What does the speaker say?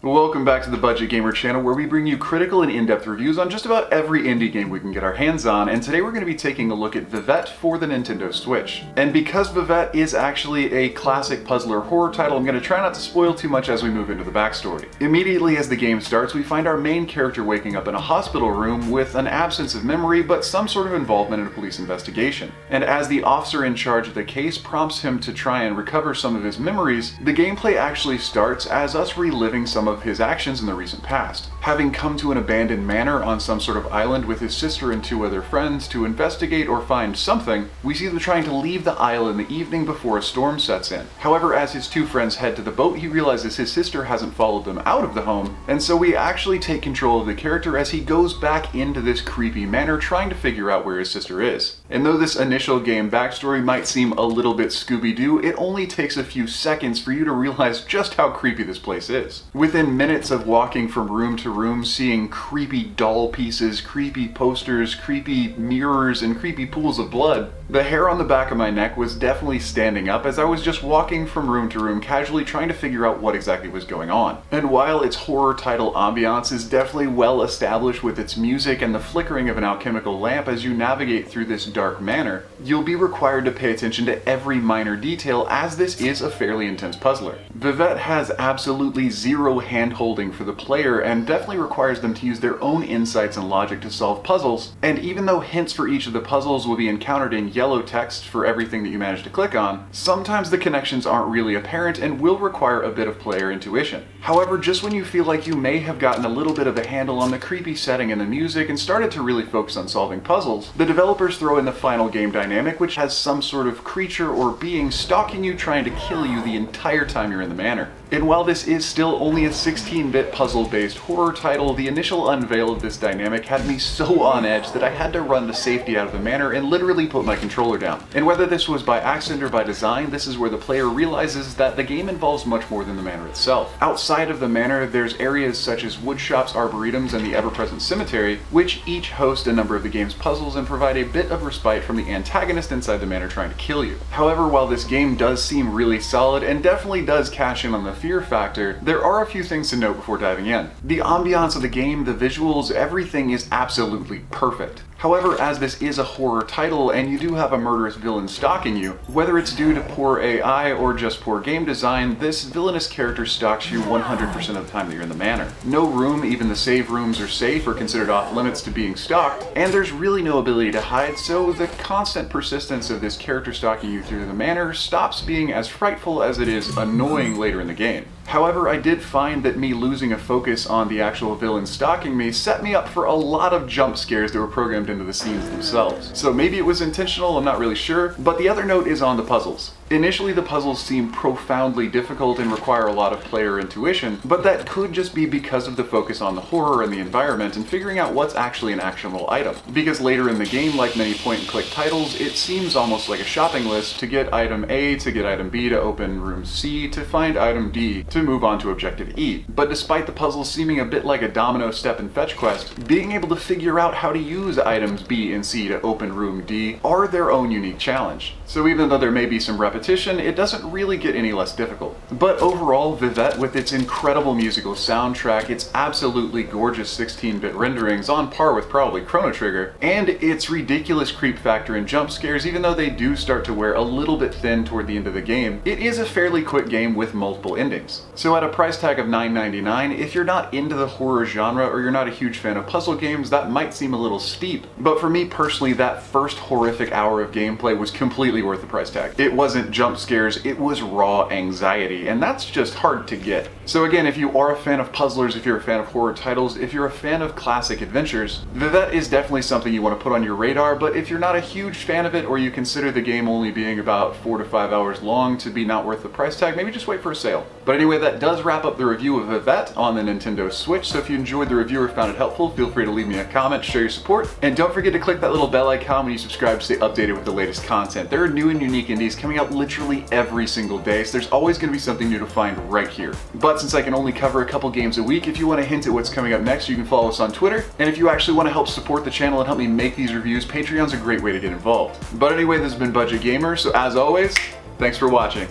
Welcome back to the Budget Gamer channel, where we bring you critical and in-depth reviews on just about every indie game we can get our hands on, and today we're going to be taking a look at Viviette for the Nintendo Switch. And because Viviette is actually a classic puzzler horror title, I'm going to try not to spoil too much as we move into the backstory. Immediately as the game starts, we find our main character waking up in a hospital room with an absence of memory but some sort of involvement in a police investigation. And as the officer in charge of the case prompts him to try and recover some of his memories, the gameplay actually starts as us reliving some of his actions in the recent past. Having come to an abandoned manor on some sort of island with his sister and two other friends to investigate or find something, we see them trying to leave the isle in the evening before a storm sets in. However, as his two friends head to the boat, he realizes his sister hasn't followed them out of the home, and so we actually take control of the character as he goes back into this creepy manor trying to figure out where his sister is. And though this initial game backstory might seem a little bit Scooby-Doo, it only takes a few seconds for you to realize just how creepy this place is. Within minutes of walking from room to room, seeing creepy doll pieces, creepy posters, creepy mirrors, and creepy pools of blood, the hair on the back of my neck was definitely standing up as I was just walking from room to room casually trying to figure out what exactly was going on. And while its horror title ambiance is definitely well established with its music and the flickering of an alchemical lamp as you navigate through this dark manor, you'll be required to pay attention to every minor detail as this is a fairly intense puzzler. Viviette has absolutely zero hand-holding for the player and definitely requires them to use their own insights and logic to solve puzzles, and even though hints for each of the puzzles will be encountered in yellow text for everything that you manage to click on, sometimes the connections aren't really apparent and will require a bit of player intuition. However, just when you feel like you may have gotten a little bit of a handle on the creepy setting and the music and started to really focus on solving puzzles, the developers throw in the final game dynamic, which has some sort of creature or being stalking you trying to kill you the entire time you're in the manor. And while this is still only a 16-bit puzzle-based horror title, the initial unveil of this dynamic had me so on edge that I had to run to safety out of the manor and literally put my controller down. And whether this was by accident or by design, this is where the player realizes that the game involves much more than the manor itself. Outside of the manor, there's areas such as woodshops, arboretums, and the ever-present cemetery, which each host a number of the game's puzzles and provide a bit of respite from the antagonist inside the manor trying to kill you. However, while this game does seem really solid and definitely does cash in on the fear factor, there are a few things to note before diving in. The ambiance of the game, the visuals, everything is absolutely perfect. However, as this is a horror title and you do have a murderous villain stalking you, whether it's due to poor AI or just poor game design, this villainous character stalks you 100% of the time that you're in the manor. No room, even the save rooms, are safe or considered off limits to being stalked, and there's really no ability to hide, so the constant persistence of this character stalking you through the manor stops being as frightful as it is annoying later in the game. However, I did find that me losing a focus on the actual villain stalking me set me up for a lot of jump scares that were programmed into the scenes themselves. So maybe it was intentional, I'm not really sure, but the other note is on the puzzles. Initially, the puzzles seem profoundly difficult and require a lot of player intuition, but that could just be because of the focus on the horror and the environment and figuring out what's actually an actionable item. Because later in the game, like many point-and-click titles, it seems almost like a shopping list to get item A, to get item B, to open room C, to find item D, to move on to objective E. But despite the puzzles seeming a bit like a domino step and fetch quest, being able to figure out how to use items B and C to open room D are their own unique challenge. So even though there may be some repetition, it doesn't really get any less difficult. But overall, Viviette, with its incredible musical soundtrack, its absolutely gorgeous 16-bit renderings on par with probably Chrono Trigger, and its ridiculous creep factor and jump scares, even though they do start to wear a little bit thin toward the end of the game, it is a fairly quick game with multiple endings. So at a price tag of $9.99, if you're not into the horror genre or you're not a huge fan of puzzle games, that might seem a little steep. But for me personally, that first horrific hour of gameplay was completely worth the price tag. It wasn't jump scares, it was raw anxiety, and that's just hard to get. So again, if you are a fan of puzzlers, if you're a fan of horror titles, if you're a fan of classic adventures, Viviette is definitely something you want to put on your radar, but if you're not a huge fan of it or you consider the game only being about 4 to 5 hours long to be not worth the price tag, maybe just wait for a sale. But anyway, that does wrap up the review of Viviette on the Nintendo Switch, so if you enjoyed the review or found it helpful, feel free to leave me a comment, share your support, and don't forget to click that little bell icon when you subscribe to stay updated with the latest content. There are new and unique indies coming out literally every single day, so there's always going to be something new to find right here. But since I can only cover a couple games a week, if you want to hint at what's coming up next, you can follow us on Twitter, and if you actually want to help support the channel and help me make these reviews, Patreon's a great way to get involved. But anyway, this has been Budget Gamer, so as always, thanks for watching.